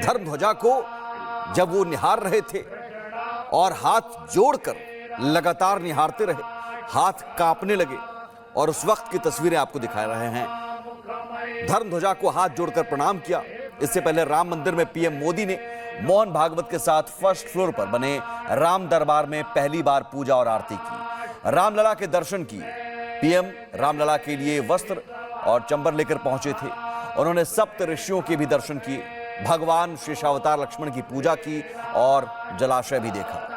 धर्म ध्वजा को जब वो निहार रहे थे और हाथ जोड़कर लगातार निहारते रहे, हाथ कांपने लगे। और उस वक्त की तस्वीरें आपको दिखा रहे हैं। धर्म ध्वजा को हाथ जोड़कर प्रणाम किया। इससे पहले राम मंदिर में पीएम मोदी ने मोहन भागवत के साथ फर्स्ट फ्लोर पर बने राम दरबार में पहली बार पूजा और आरती की, रामलला के दर्शन किए। पीएम रामलला के लिए वस्त्र और चंबर लेकर पहुंचे थे। उन्होंने सप्त ऋषियों के भी दर्शन किए, भगवान शेषावतार लक्ष्मण की पूजा की और जलाशय भी देखा।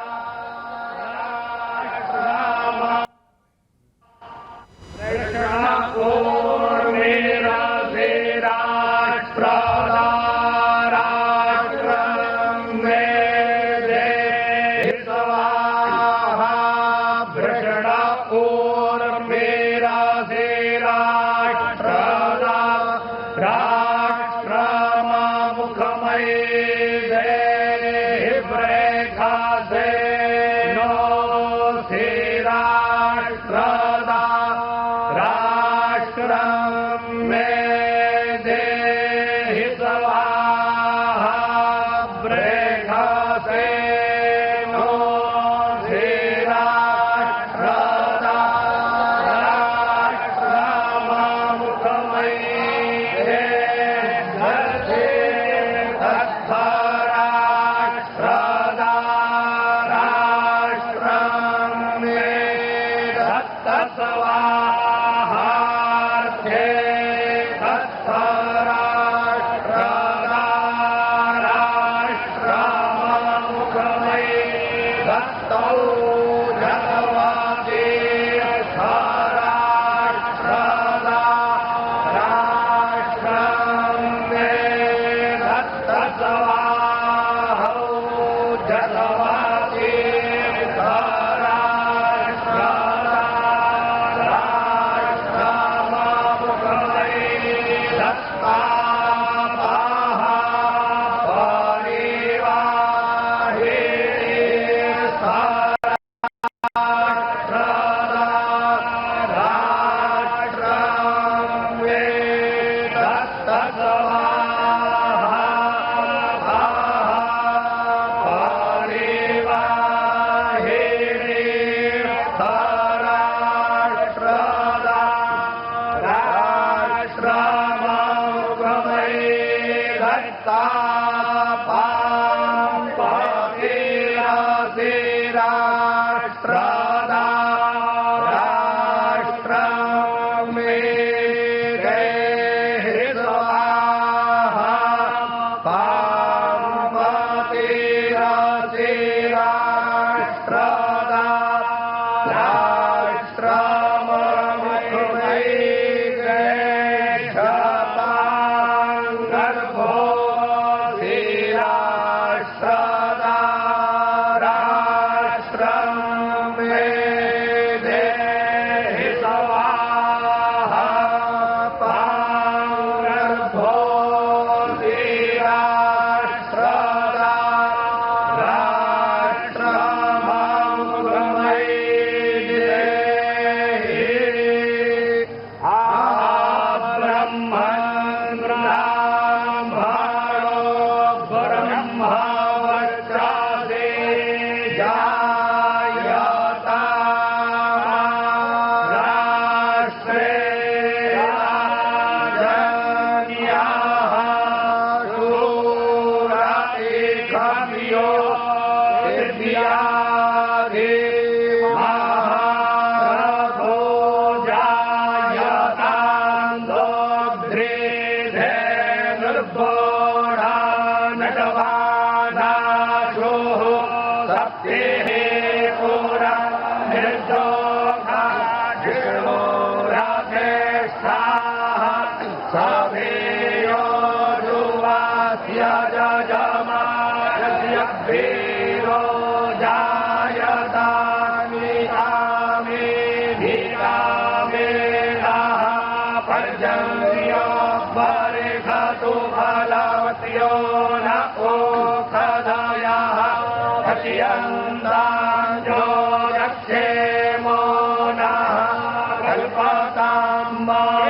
Bye.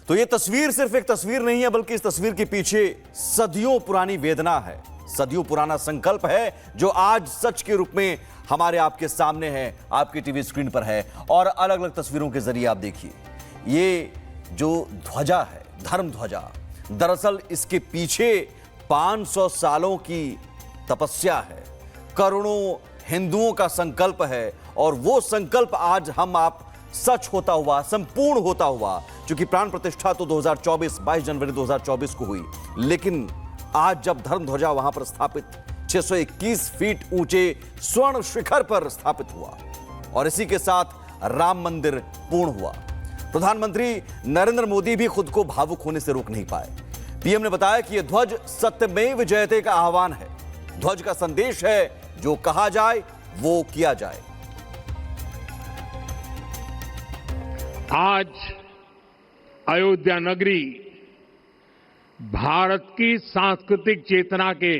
तो ये तस्वीर सिर्फ एक तस्वीर नहीं है, बल्कि इस तस्वीर के पीछे सदियों पुरानी वेदना है, सदियों पुराना संकल्प है, जो आज सच के रूप में हमारे आपके सामने है, आपकी टीवी स्क्रीन पर है। और अलग अलग तस्वीरों के जरिए आप देखिए, ये जो ध्वजा है, धर्म ध्वजा, दरअसल इसके पीछे 500 सालों की तपस्या है, करोड़ों हिंदुओं का संकल्प है। और वो संकल्प आज हम आप सच होता हुआ, संपूर्ण होता हुआ, क्योंकि प्राण प्रतिष्ठा तो 2024 22 जनवरी 2024 को हुई, लेकिन आज जब धर्म ध्वजा वहां पर स्थापित 621 फीट ऊंचे स्वर्ण शिखर पर स्थापित हुआ और इसी के साथ राम मंदिर पूर्ण हुआ, प्रधानमंत्री नरेंद्र मोदी भी खुद को भावुक होने से रोक नहीं पाए। पीएम ने बताया कि यह ध्वज सत्यमेव जयते का आह्वान है, ध्वज का संदेश है, जो कहा जाए वो किया जाए। आज अयोध्या नगरी भारत की सांस्कृतिक चेतना के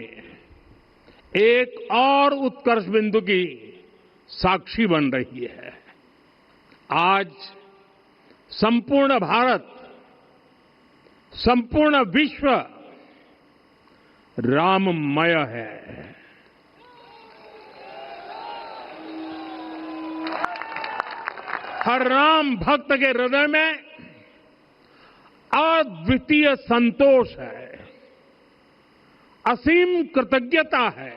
एक और उत्कर्ष बिंदु की साक्षी बन रही है। आज संपूर्ण भारत, संपूर्ण विश्व राममय है। हर राम भक्त के हृदय में अद्वितीय संतोष है, असीम कृतज्ञता है,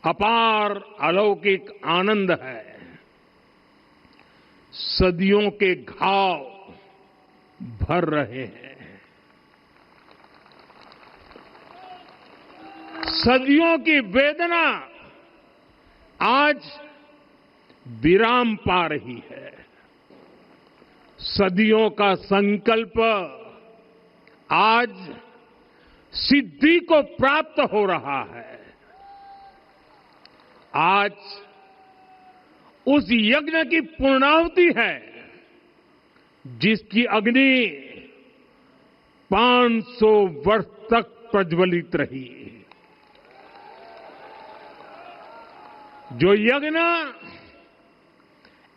अपार अलौकिक आनंद है। सदियों के घाव भर रहे हैं, सदियों की वेदना आज विराम पा रही है, सदियों का संकल्प आज सिद्धि को प्राप्त हो रहा है। आज उस यज्ञ की पूर्णाहुति है जिसकी अग्नि 500 वर्ष तक प्रज्वलित रही, जो यज्ञ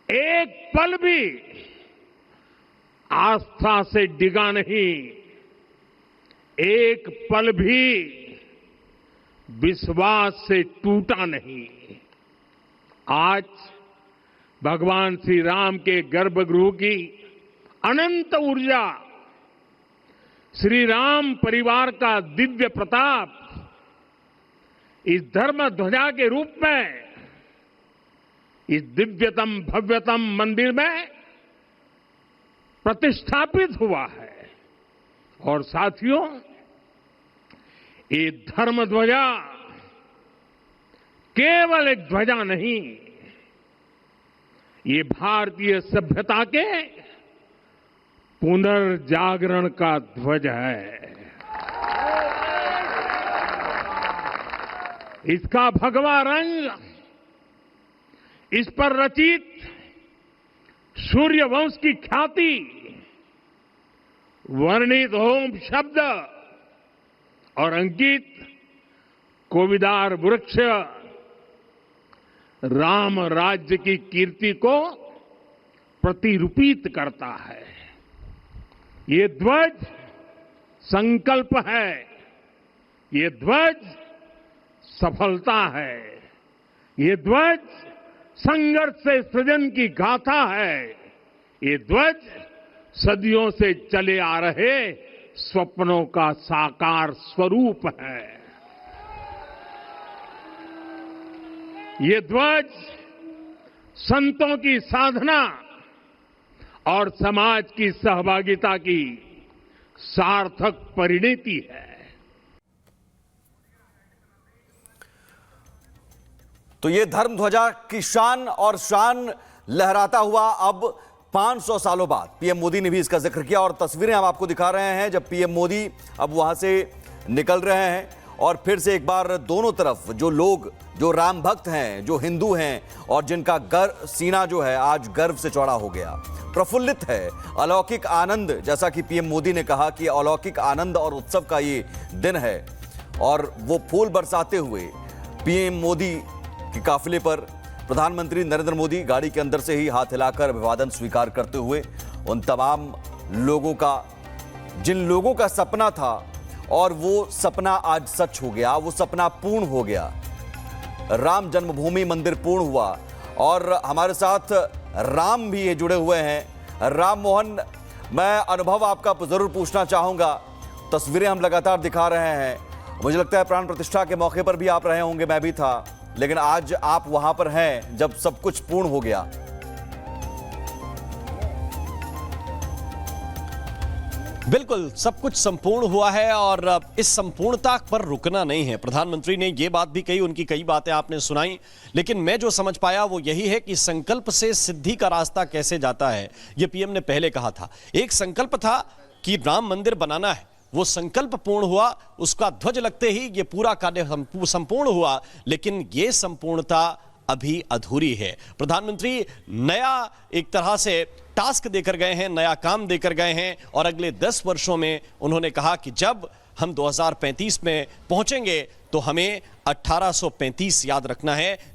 एक पल भी आस्था से डिगा नहीं, एक पल भी विश्वास से टूटा नहीं। आज भगवान श्री राम के गर्भगृह की अनंत ऊर्जा, श्री राम परिवार का दिव्य प्रताप इस धर्म ध्वजा के रूप में इस दिव्यतम भव्यतम मंदिर में प्रतिष्ठापित हुआ है। और साथियों, ये धर्म ध्वजा केवल एक ध्वजा नहीं, ये भारतीय सभ्यता के पुनर्जागरण का ध्वज है। इसका भगवा रंग, इस पर रचित सूर्य वंश की ख्याति, वर्णित होम शब्द और अंकित कोविदार वृक्ष राम राज्य की कीर्ति को प्रतिरूपित करता है। ये ध्वज संकल्प है, ये ध्वज सफलता है, ये ध्वज संघर्ष से सृजन की गाथा है, ये ध्वज सदियों से चले आ रहे स्वप्नों का साकार स्वरूप है। ये ध्वज संतों की साधना और समाज की सहभागिता की सार्थक परिणति है। तो ये धर्म ध्वजा की शान और शान लहराता हुआ अब 500 सालों बाद पीएम मोदी ने भी इसका जिक्र किया और तस्वीरें हम आपको दिखा रहे हैं जब पीएम मोदी अब वहां से निकल रहे हैं और फिर से एक बार दोनों तरफ जो लोग, जो राम भक्त हैं, जो हिंदू हैं और जिनका सीना जो है आज गर्व से चौड़ा हो गया, प्रफुल्लित है, अलौकिक आनंद, जैसा कि पीएम मोदी ने कहा कि अलौकिक आनंद और उत्सव का ये दिन है। और वो फूल बरसाते हुए पीएम मोदी के काफिले पर प्रधानमंत्री नरेंद्र मोदी गाड़ी के अंदर से ही हाथ हिलाकर अभिवादन स्वीकार करते हुए उन तमाम लोगों का, जिन लोगों का सपना था और वो सपना आज सच हो गया, वो सपना पूर्ण हो गया। राम जन्मभूमि मंदिर पूर्ण हुआ और हमारे साथ राम भी ये जुड़े हुए हैं। राम मोहन, मैं अनुभव आपका जरूर पूछना चाहूंगा। तस्वीरें हम लगातार दिखा रहे हैं, मुझे लगता है प्राण प्रतिष्ठा के मौके पर भी आप रहे होंगे, मैं भी था, लेकिन आज आप वहां पर हैं जब सब कुछ पूर्ण हो गया। बिल्कुल, सब कुछ संपूर्ण हुआ है और इस संपूर्णता पर रुकना नहीं है। प्रधानमंत्री ने ये बात भी कही, उनकी कई बातें आपने सुनाई, लेकिन मैं जो समझ पाया वो यही है कि संकल्प से सिद्धि का रास्ता कैसे जाता है, ये पीएम ने पहले कहा था। एक संकल्प था कि राम मंदिर बनाना है, वो संकल्प पूर्ण हुआ, उसका ध्वज लगते ही ये पूरा कार्य संपूर्ण हुआ, लेकिन ये संपूर्णता अभी अधूरी है। प्रधानमंत्री नया एक तरह से टास्क देकर गए हैं, नया काम देकर गए हैं और अगले 10 वर्षों में उन्होंने कहा कि जब हम 2035 में पहुंचेंगे तो हमें 1835 याद रखना है,